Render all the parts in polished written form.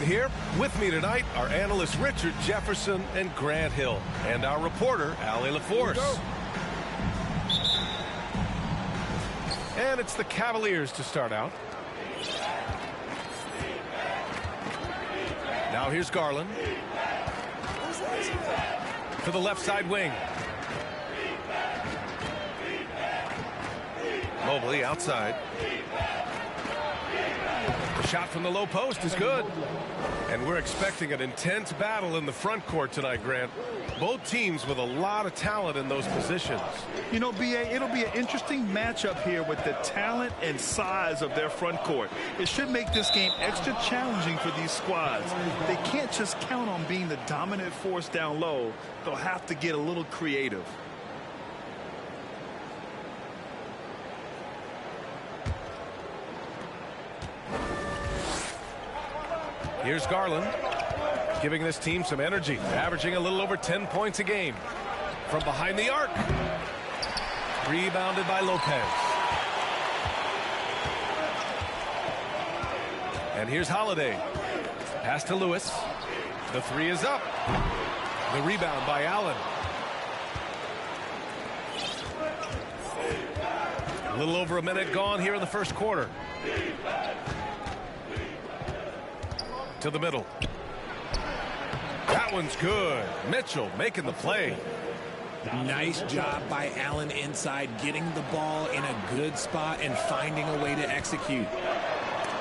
Here with me tonight, our analysts Richard Jefferson and Grant Hill, and our reporter Allie LaForce. And it's the Cavaliers to start out. Now here's Garland to the left side wing. Mobley outside. The shot from the low post is good. And we're expecting an intense battle in the front court tonight, Grant. Both teams with a lot of talent in those positions. You know, B.A., it'll be an interesting matchup here with the talent and size of their front court. It should make this game extra challenging for these squads. They can't just count on being the dominant force down low. They'll have to get a little creative. Here's Garland, giving this team some energy, averaging a little over 10 points a game. From behind the arc. Rebounded by Lopez. And here's Holiday. Pass to Lewis. The three is up. The rebound by Allen. A little over a minute gone here in the first quarter. To the middle. That one's good. Mitchell making the play. Nice job by Allen inside, getting the ball in a good spot and finding a way to execute.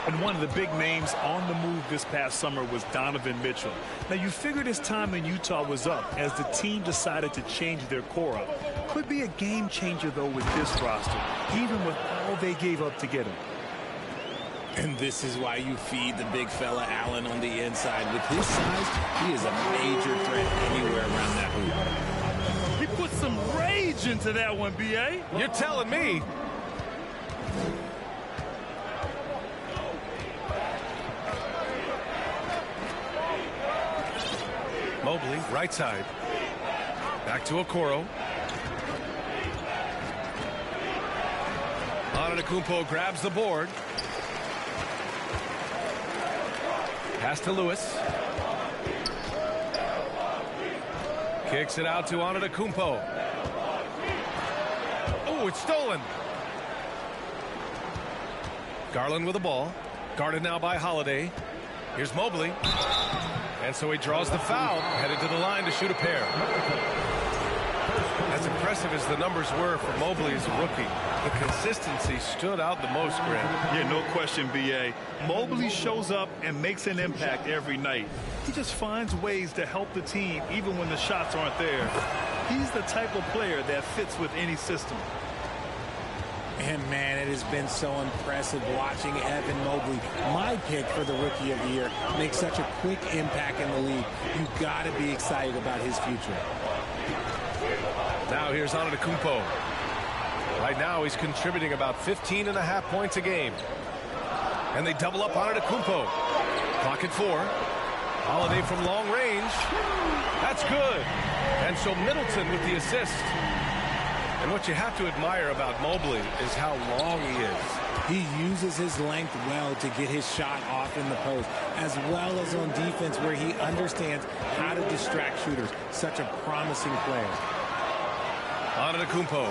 And one of the big names on the move this past summer was Donovan Mitchell. Now, you figured his time in Utah was up as the team decided to change their core up. Could be a game changer, though, with this roster, even with all they gave up to get him. And this is why you feed the big fella Allen on the inside. With his size, he is a major threat anywhere around that hoop. He put some rage into that one, B.A. You're telling me. Mobley, right side. Back to Okoro. Antetokounmpo grabs the board. Pass to Lewis. Kicks it out to Antetokounmpo. Oh, it's stolen. Garland with the ball. Guarded now by Holiday. Here's Mobley. And so he draws the foul. Headed to the line to shoot a pair. As impressive as the numbers were for Mobley as a rookie, the consistency stood out the most, Grant. Yeah, no question, B.A. Mobley shows up and makes an impact every night. He just finds ways to help the team even when the shots aren't there. He's the type of player that fits with any system. And, man, it has been so impressive watching Evan Mobley, my pick for the Rookie of the Year, make such a quick impact in the league. You've got to be excited about his future. Now here's Antetokounmpo. Right now he's contributing about 15.5 points a game. And they double up Antetokounmpo. Clock at 4. Holiday from long range. That's good. And so Middleton with the assist. And what you have to admire about Mobley is how long he is. He uses his length well to get his shot off in the post, as well as on defense where he understands how to distract shooters. Such a promising player. Antetokounmpo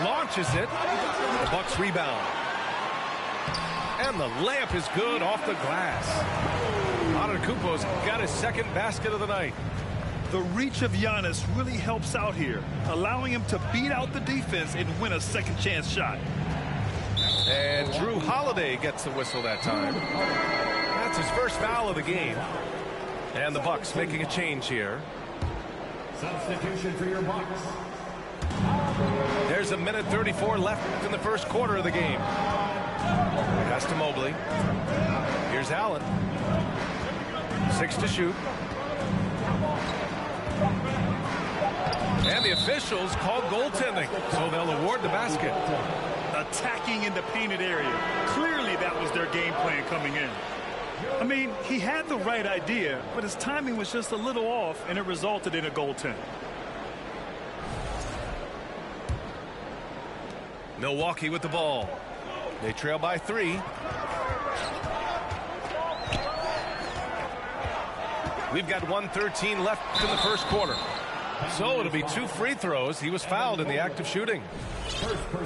launches it. The Bucks rebound. And the layup is good off the glass. Antetokounmpo's got his second basket of the night. The reach of Giannis really helps out here, allowing him to beat out the defense and win a second chance shot. And Drew Holiday gets the whistle that time. That's his first foul of the game. And the Bucks making a change here. Substitution for your Bucks. There's a minute 34 left in the first quarter of the game. Pass to Mobley. Here's Allen. 6 to shoot. And the officials call goaltending, so they'll award the basket. Attacking in the painted area. Clearly that was their game plan coming in. I mean, he had the right idea, but his timing was just a little off, and it resulted in a goaltend. Milwaukee with the ball. They trail by 3. We've got 1:13 left in the first quarter. So it'll be 2 free throws. He was fouled in the act of shooting.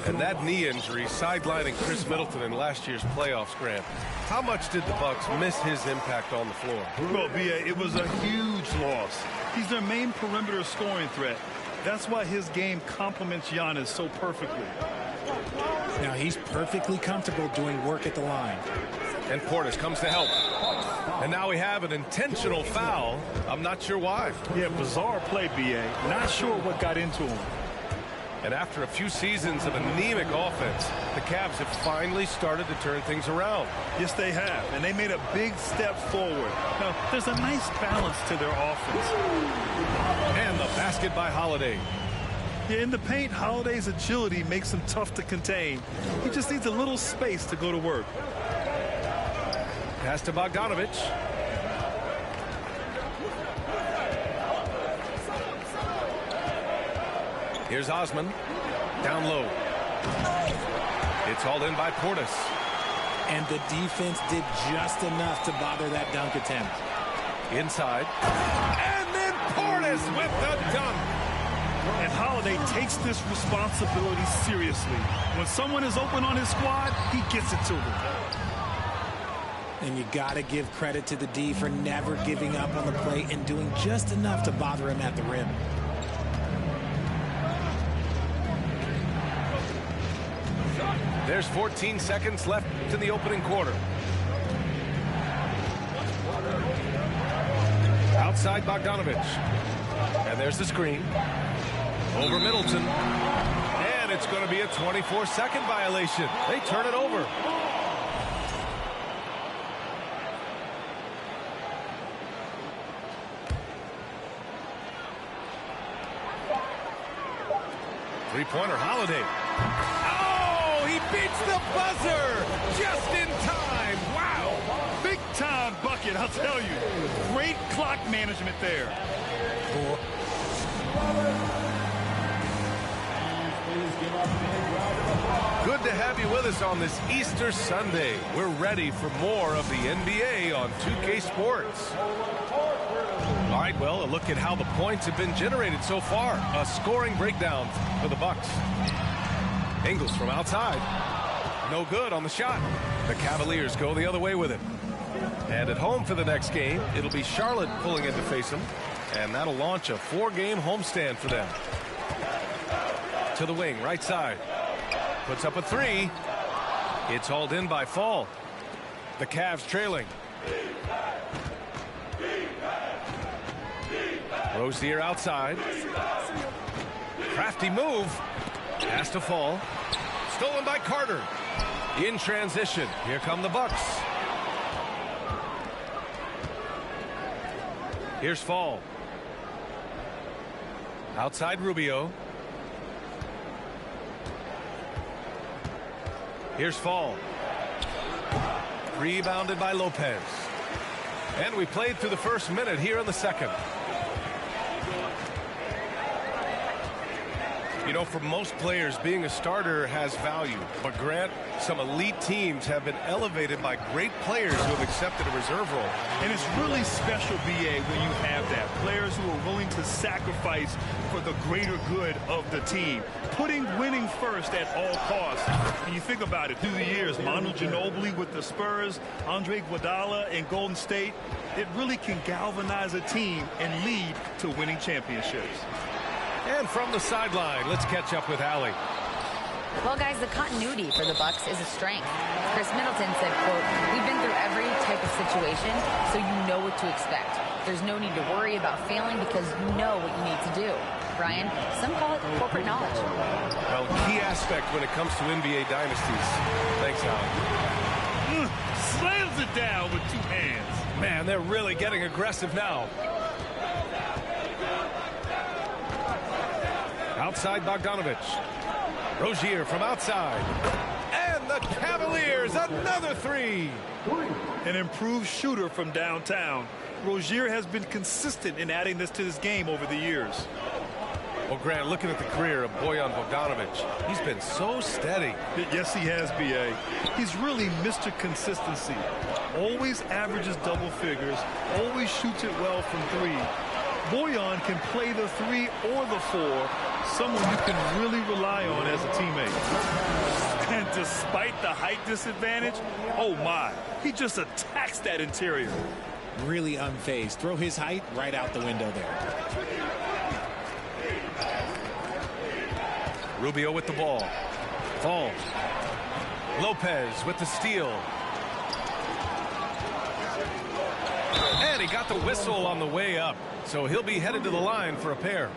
And that knee injury sidelining Chris Middleton in last year's playoffs, Grant. How much did the Bucks miss his impact on the floor? Well, B.A., it was a huge loss. He's their main perimeter scoring threat. That's why his game complements Giannis so perfectly. Now he's perfectly comfortable doing work at the line. And Portis comes to help. And now we have an intentional foul. I'm not sure why. Yeah, bizarre play, B.A. Not sure what got into him. And after a few seasons of anemic offense, the Cavs have finally started to turn things around. Yes, they have. And they made a big step forward. Now, there's a nice balance to their offense. And the basket by Holiday. Yeah, in the paint, Holiday's agility makes him tough to contain. He just needs a little space to go to work. Pass to Bogdanovich. Here's Osman. Down low. It's hauled in by Portis. And the defense did just enough to bother that dunk attempt. Inside. And then Portis with the dunk. And Holiday takes this responsibility seriously. When someone is open on his squad, he gets it to them. And you got to give credit to the D for never giving up on the play and doing just enough to bother him at the rim. There's 14 seconds left in the opening quarter. Outside Bogdanovich. And there's the screen. Over Middleton. And it's going to be a 24-second violation. They turn it over. Three-pointer, Holiday. Oh, he beats the buzzer just in time. Wow. Big-time bucket, I'll tell you. Great clock management there. Good to have you with us on this Easter Sunday. We're ready for more of the NBA on 2K Sports. All right, well, a look at how the points have been generated so far. A scoring breakdown for the Bucks. Ingles from outside. No good on the shot. The Cavaliers go the other way with it. And at home for the next game, it'll be Charlotte pulling in to face them. And that'll launch a 4-game homestand for them. To the wing, right side. Puts up a 3. It's hauled in by Fall. The Cavs trailing. Rozier outside. Crafty move. Pass to Fall. Stolen by Carter. In transition. Here come the Bucks. Here's Fall. Outside Rubio. Here's Fall. Rebounded by Lopez. And we played through the first minute here in the second. You know, for most players, being a starter has value. But Grant, some elite teams have been elevated by great players who have accepted a reserve role. And it's really special, B.A., when you have that. Players who are willing to sacrifice for the greater good of the team. Putting winning first at all costs. And you think about it, through the years, Manu Ginobili with the Spurs, Andre Iguodala in Golden State, it really can galvanize a team and lead to winning championships. And from the sideline, let's catch up with Allie. Well, guys, the continuity for the Bucks is a strength. Chris Middleton said, quote, "We've been through every type of situation, so you know what to expect. There's no need to worry about failing because you know what you need to do." Brian, some call it corporate knowledge. Well, key aspect when it comes to NBA dynasties. Thanks, Allie. Slams it down with 2 hands. Man, they're really getting aggressive now. Outside Bogdanovich. Rozier from outside. And the Cavaliers fires another three. An improved shooter from downtown. Rozier has been consistent in adding this to his game over the years. Well, Grant, looking at the career of Bojan Bogdanovic, he's been so steady. Yes, he has, B.A. He's really Mr. Consistency. Always averages double figures, always shoots it well from three. Bojan can play the three or the four, someone you can really rely on as a teammate. And despite the height disadvantage, oh my, he just attacks that interior. Really unfazed. Throw his height right out the window there. Rubio with the ball. Falls. Lopez with the steal. And he got the whistle on the way up. So he'll be headed to the line for a pair.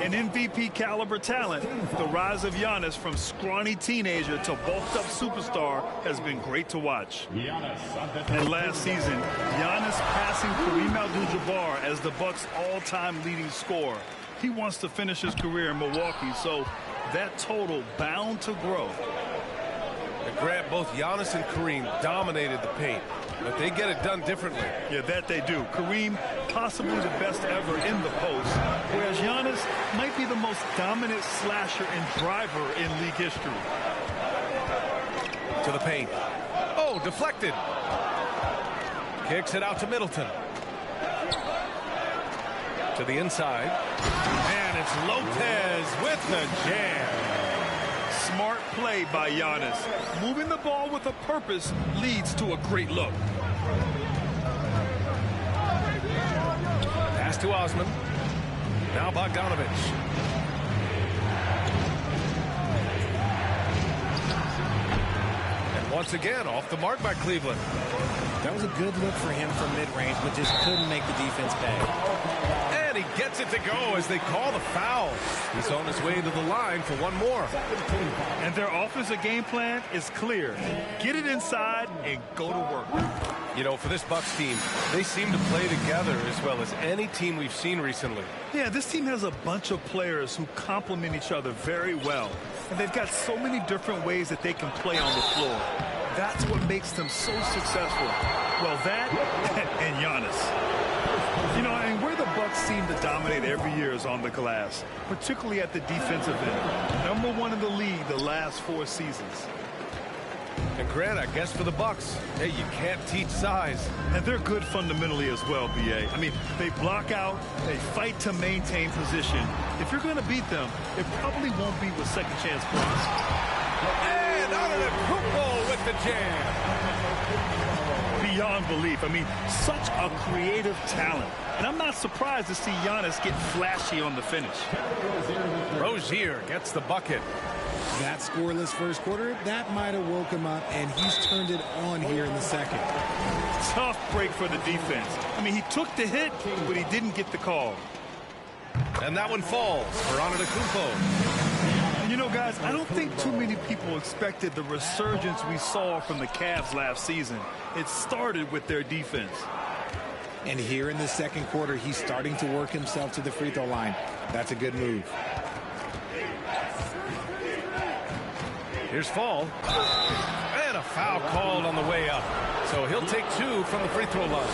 An MVP caliber talent, the rise of Giannis from scrawny teenager to bulked up superstar has been great to watch. And last season, Giannis passing Kareem Abdul-Jabbar as the Bucks' all-time leading scorer. He wants to finish his career in Milwaukee, so that total bound to grow. And Grant, both Giannis and Kareem dominated the paint, but they get it done differently. Yeah, that they do. Kareem, possibly the best ever in the post, whereas Giannis might be the most dominant slasher and driver in league history. To the paint. Oh, deflected. Kicks it out to Middleton. To the inside. And it's Lopez with the jam. Smart play by Giannis. Moving the ball with a purpose leads to a great look. Pass to Osman. Now Bogdanovic. And once again, off the mark by Cleveland. That was a good look for him from mid-range, but just couldn't make the defense pay. And he gets it to go as they call the foul. He's on his way to the line for one more. And their offensive game plan is clear. Get it inside and go to work. You know, for this Bucks team, they seem to play together as well as any team we've seen recently. Yeah, this team has a bunch of players who complement each other very well. And they've got so many different ways that they can play on the floor. That's what makes them so successful. Well, that and Giannis. You know, and where the Bucks seem to dominate every year is on the glass, particularly at the defensive end. #1 in the league the last 4 seasons. And Grant, I guess for the Bucks, hey, you can't teach size. And they're good fundamentally as well, B.A. I mean, they block out, they fight to maintain position. If you're going to beat them, it probably won't be with second chance points. And Antetokounmpo with the jam. Beyond belief. I mean, such a creative talent. And I'm not surprised to see Giannis get flashy on the finish. Rozier gets the bucket. That scoreless first quarter, that might have woke him up, and he's turned it on here in the second. Tough break for the defense. I mean, he took the hit, but he didn't get the call. And that one falls for Antetokounmpo. You know, guys, I don't think too many people expected the resurgence we saw from the Cavs last season. It started with their defense. And here in the second quarter, he's starting to work himself to the free throw line. That's a good move. Here's Fall. And a foul called on the way up. So he'll take 2 from the free throw line.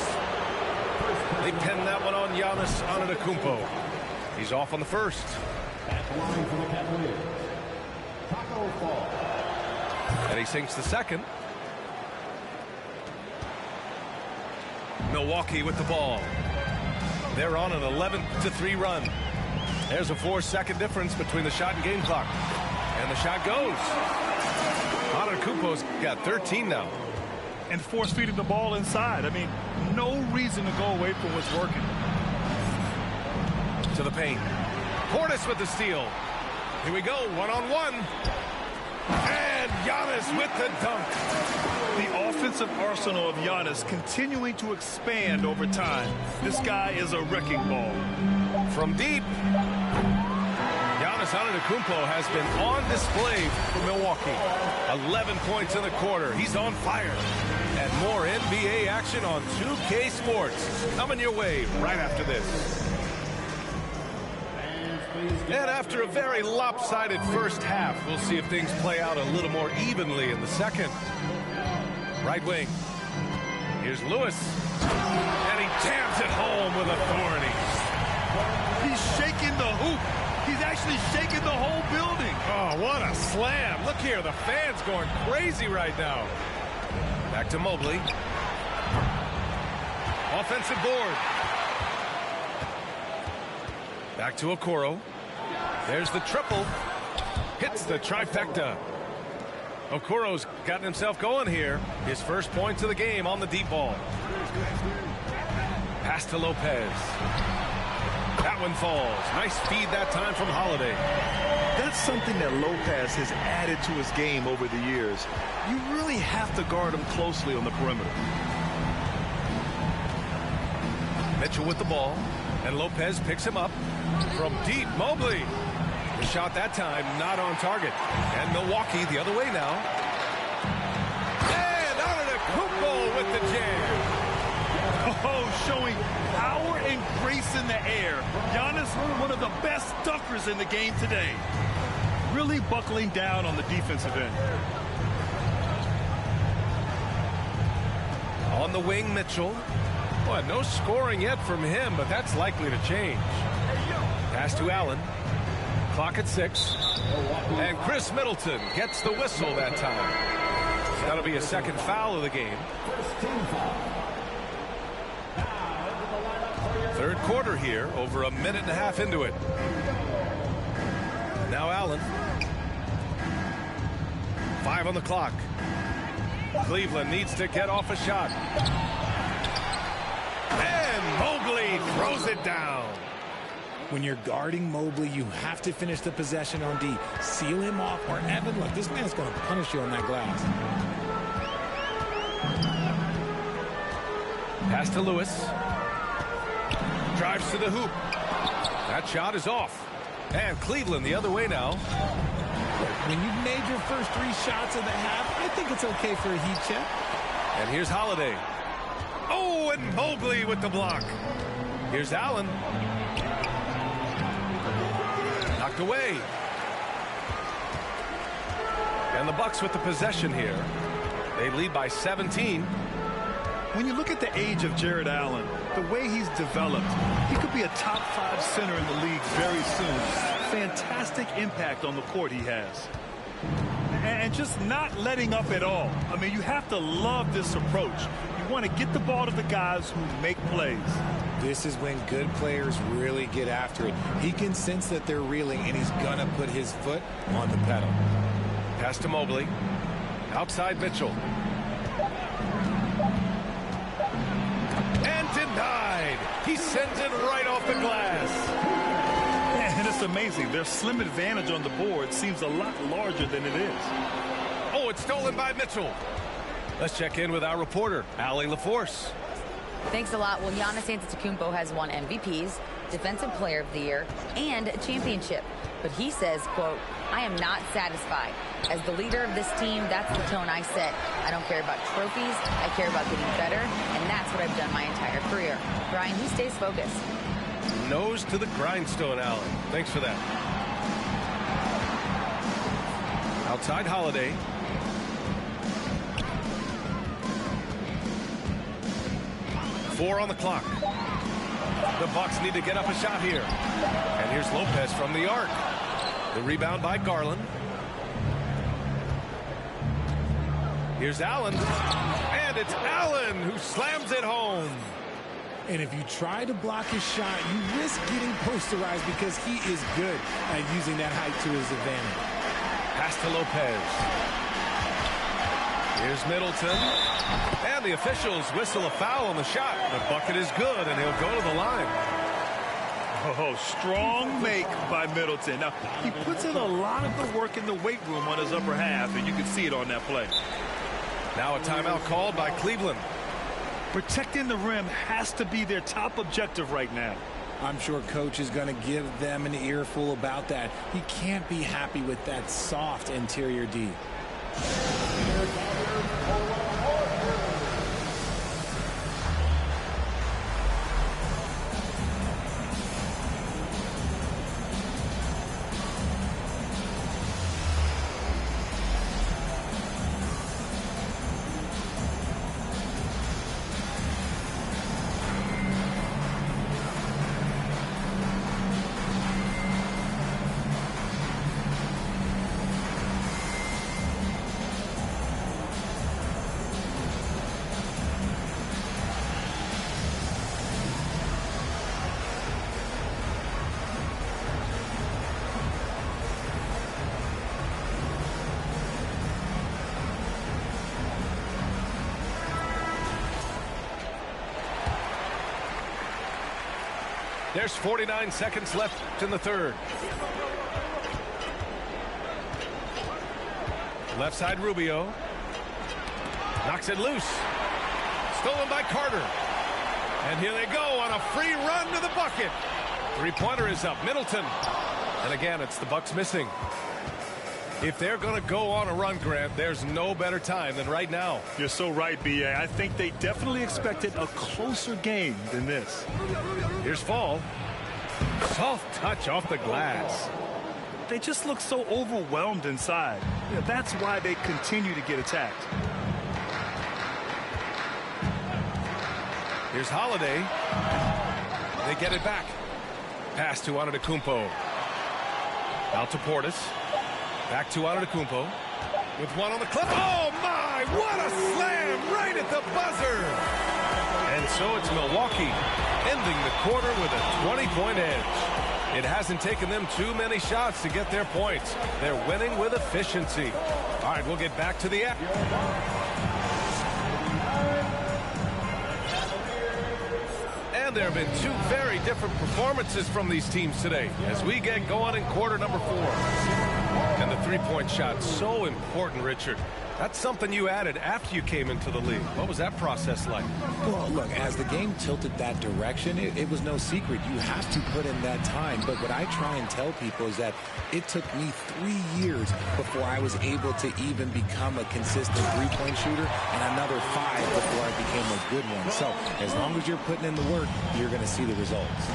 They pin that one on Giannis Antetokounmpo. He's off on the first. At the line for the Cavaliers, Taco Fall. And he sinks the second. Milwaukee with the ball. They're on an 11-3 run. There's a 4-second difference between the shot and game clock. And the shot goes. Antetokounmpo's got 13 now. And force-feeding the ball inside. I mean, no reason to go away from what's working. To the paint. Portis with the steal. Here we go, one-on-one. And Giannis with the dunk. The offensive arsenal of Giannis continuing to expand over time. This guy is a wrecking ball. From deep. Giannis Antetokounmpo has been on display for Milwaukee. 11 points in the quarter. He's on fire. And more NBA action on 2K Sports. Coming your way right after this. And after a very lopsided first half, we'll see if things play out a little more evenly in the second. Right wing. Here's Lewis. And he jams it home with authority. He's shaking the hoop. He's actually shaking the whole building. Oh, what a slam. Look here, the fans going crazy right now. Back to Mobley. Offensive board. Back to Okoro. There's the triple. Hits the trifecta. Okoro's gotten himself going here. His first points of the game on the deep ball. Pass to Lopez. That one falls. Nice feed that time from Holiday. That's something that Lopez has added to his game over the years. You really have to guard him closely on the perimeter. Mitchell with the ball, and Lopez picks him up from deep. Mobley. The shot that time not on target. And Milwaukee the other way now. And Antetokounmpo with the jam. Oh, showing power and grace in the air. Giannis, one of the best dunkers in the game today. Really buckling down on the defensive end. On the wing, Mitchell. Well, no scoring yet from him, but that's likely to change. Pass to Allen. Clock at 6. And Chris Middleton gets the whistle that time. That'll be a second foul of the game. Third quarter here, over a minute and a half into it. Now Allen. 5 on the clock. Cleveland needs to get off a shot. And Mobley throws it down. When you're guarding Mobley, you have to finish the possession on D. Seal him off, or Evan, look, this man's going to punish you on that glass. Pass to Lewis. Drives to the hoop. That shot is off. And Cleveland the other way now. When you've made your first 3 shots of the half, I think it's okay for a heat check. And here's Holiday. Oh, and Mobley with the block. Here's Allen. Knocked away. And the Bucks with the possession here. They lead by 17. When you look at the age of Jared Allen, the way he's developed, he could be a top 5 center in the league very soon. Fantastic impact on the court he has. And just not letting up at all. I mean, you have to love this approach. You want to get the ball to the guys who make plays. This is when good players really get after it. He can sense that they're reeling, and he's going to put his foot on the pedal. Pass to Mobley. Outside Mitchell. And denied. He sends it right off the glass. And it's amazing. Their slim advantage on the board seems a lot larger than it is. Oh, it's stolen by Mitchell. Let's check in with our reporter, Allie LaForce. Thanks a lot. Well, Giannis Antetokounmpo has won MVPs, Defensive Player of the Year, and a championship. But he says, quote, I am not satisfied. As the leader of this team, that's the tone I set. I don't care about trophies. I care about getting better, and that's what I've done my entire career. Brian, he stays focused. Nose to the grindstone, Allen. Thanks for that. Outside Holiday. Four on the clock. The Bucks need to get up a shot here. And here's Lopez from the arc. The rebound by Garland. Here's Allen. And it's Allen who slams it home. And if you try to block his shot, you risk getting posterized because he is good at using that height to his advantage. Pass to Lopez. Here's Middleton. And the officials whistle a foul on the shot. The bucket is good, and he'll go to the line. Oh, strong make by Middleton. Now, he puts in a lot of the work in the weight room on his upper half, and you can see it on that play. Now a timeout called by Cleveland. Protecting the rim has to be their top objective right now. I'm sure coach is going to give them an earful about that. He can't be happy with that soft interior D. There's 49 seconds left in the third. Left side Rubio. Knocks it loose. Stolen by Carter. And here they go on a free run to the bucket. Three-pointer is up. Middleton. And again, it's the Bucks missing. If they're going to go on a run, Grant, there's no better time than right now. You're so right, B.A. I think they definitely expected a closer game than this. Here's Fall. Soft touch off the glass. They just look so overwhelmed inside. Yeah, that's why they continue to get attacked. Here's Holiday. They get it back. Pass to Antetokounmpo. Out to Portis. Back to Antetokounmpo. With one on the clip. Oh, my! What a slam right at the buzzer! And so it's Milwaukee ending the quarter with a 20-point edge. It hasn't taken them too many shots to get their points. They're winning with efficiency. All right, we'll get back to the app. And there have been two very different performances from these teams today as we get going in quarter number 4. And the three-point shot, so important, Richard. That's something you added after you came into the league. What was that process like? Well, look, as the game tilted that direction, it was no secret. You have to put in that time. But what I try and tell people is that it took me 3 years before I was able to even become a consistent three-point shooter, and another 5 before I became a good one. So as long as you're putting in the work, you're going to see the results.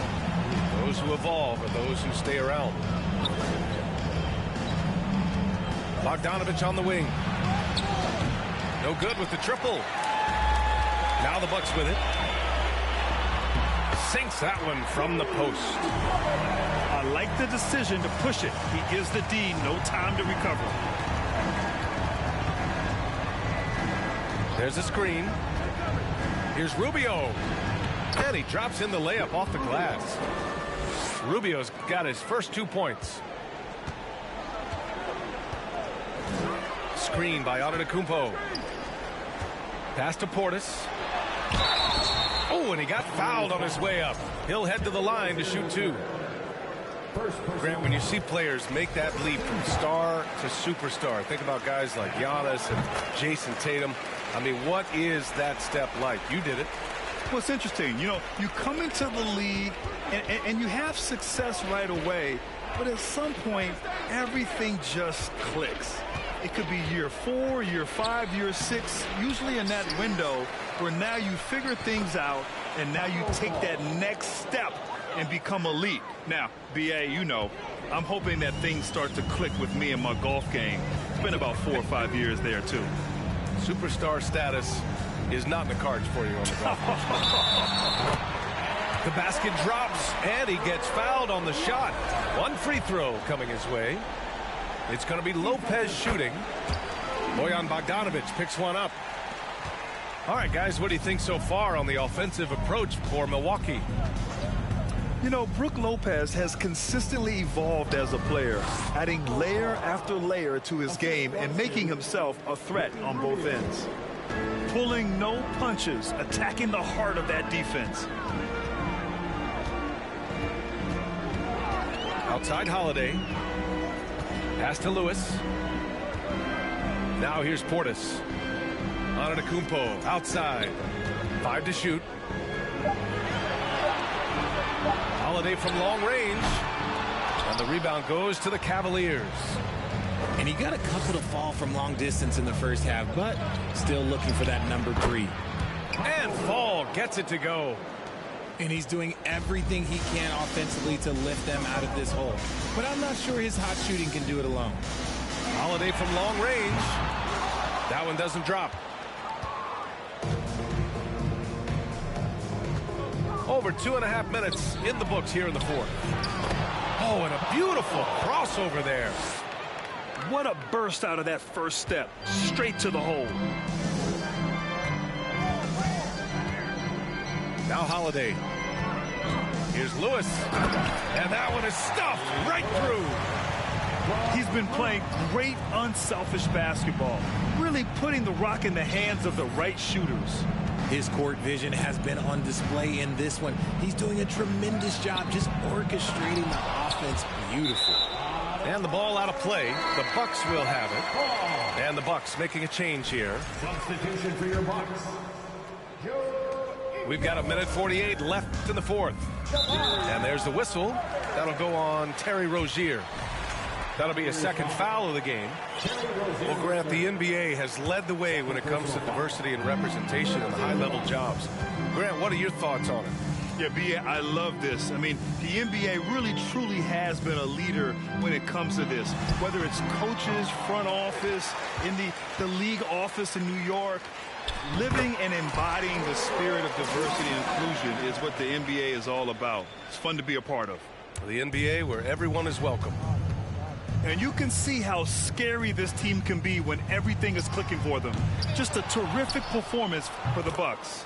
Those who evolve are those who stay around. Bogdanovich on the wing. No good with the triple. Now the Bucks with it. Sinks that one from the post. I like the decision to push it. He gives the D no time to recover. There's a screen. Here's Rubio. And he drops in the layup off the glass. Rubio's got his first 2 points. Screen by Antetokounmpo. Pass to Portis. Oh, and he got fouled on his way up. He'll head to the line to shoot 2. Grant, when you see players make that leap from star to superstar, think about guys like Giannis and Jason Tatum. I mean, what is that step like? You did it. Well, it's interesting. You know, you come into the league and you have success right away, but at some point, everything just clicks. It could be year 4, year 5, year 6, usually in that window where now you figure things out and now you take that next step and become elite. Now, B.A., you know, I'm hoping that things start to click with me in my golf game. It's been about 4 or 5 years there, too. Superstar status is not in the cards for you on the golf course. The basket drops, and he gets fouled on the shot. 1 free throw coming his way. It's going to be Lopez shooting. Bojan Bogdanovich picks one up. All right, guys, what do you think so far on the offensive approach for Milwaukee? You know, Brook Lopez has consistently evolved as a player, adding layer after layer to his game and making himself a threat on both ends. Pulling no punches, attacking the heart of that defense. Outside Holiday. Pass to Lewis. Now here's Portis. Antetokounmpo outside. 5 to shoot. Holiday from long range. And the rebound goes to the Cavaliers. And he got a couple to fall from long distance in the first half, but still looking for that number 3. And Fall gets it to go. And he's doing everything he can offensively to lift them out of this hole. But I'm not sure his hot shooting can do it alone. Holiday from long range. That one doesn't drop. Over 2.5 minutes in the books here in the fourth. Oh, and a beautiful crossover there. What a burst out of that first step. Straight to the hole. Now Holiday. Here's Lewis. And that one is stuffed right through. He's been playing great unselfish basketball. Really putting the rock in the hands of the right shooters. His court vision has been on display in this one. He's doing a tremendous job just orchestrating the offense beautifully. And the ball out of play. The Bucks will have it. And the Bucks making a change here. Substitution for your Bucks. We've got 1:48 left in the fourth. And there's the whistle. That'll go on Terry Rozier. That'll be a second foul of the game. Well, Grant, the NBA has led the way when it comes to diversity and representation in the high-level jobs. Grant, what are your thoughts on it? Yeah, B.A., I love this. I mean, the NBA really, truly has been a leader when it comes to this. Whether it's coaches, front office, in the league office in New York, living and embodying the spirit of diversity and inclusion is what the NBA is all about. It's fun to be a part of. The NBA where everyone is welcome. And you can see how scary this team can be when everything is clicking for them. Just a terrific performance for the Bucks.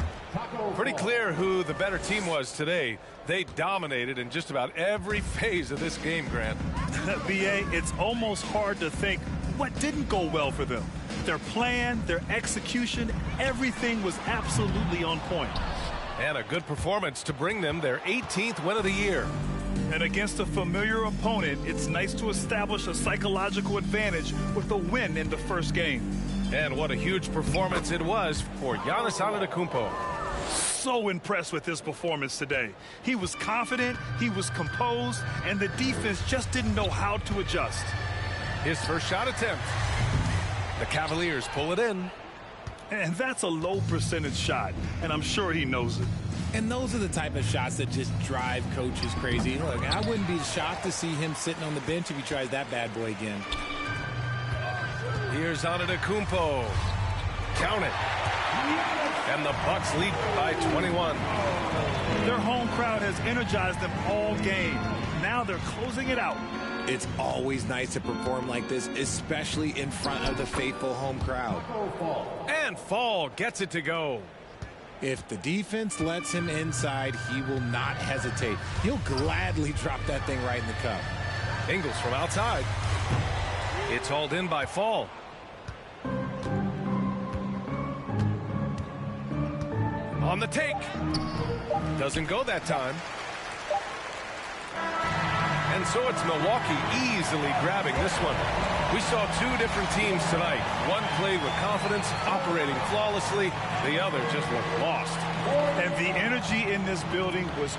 Pretty clear who the better team was today. They dominated in just about every phase of this game, Grant. B.A., it's almost hard to think what didn't go well for them. Their plan, their execution, everything was absolutely on point. And a good performance to bring them their 18th win of the year. And against a familiar opponent, it's nice to establish a psychological advantage with a win in the first game. And what a huge performance it was for Giannis Antetokounmpo. So impressed with his performance today. He was confident, he was composed, and the defense just didn't know how to adjust. His first shot attempt. The Cavaliers pull it in. And that's a low percentage shot, and I'm sure he knows it. And those are the type of shots that just drive coaches crazy. Look, I wouldn't be shocked to see him sitting on the bench if he tries that bad boy again. Here's Antetokounmpo. Count it. And the Bucks lead by 21. Their home crowd has energized them all game. Now they're closing it out. It's always nice to perform like this, especially in front of the faithful home crowd. And Fall gets it to go. If the defense lets him inside, he will not hesitate. He'll gladly drop that thing right in the cup. Ingles from outside. It's hauled in by Fall. On the take. Doesn't go that time. And so it's Milwaukee easily grabbing this one. We saw two different teams tonight. One played with confidence, operating flawlessly. The other just looked lost. And the energy in this building was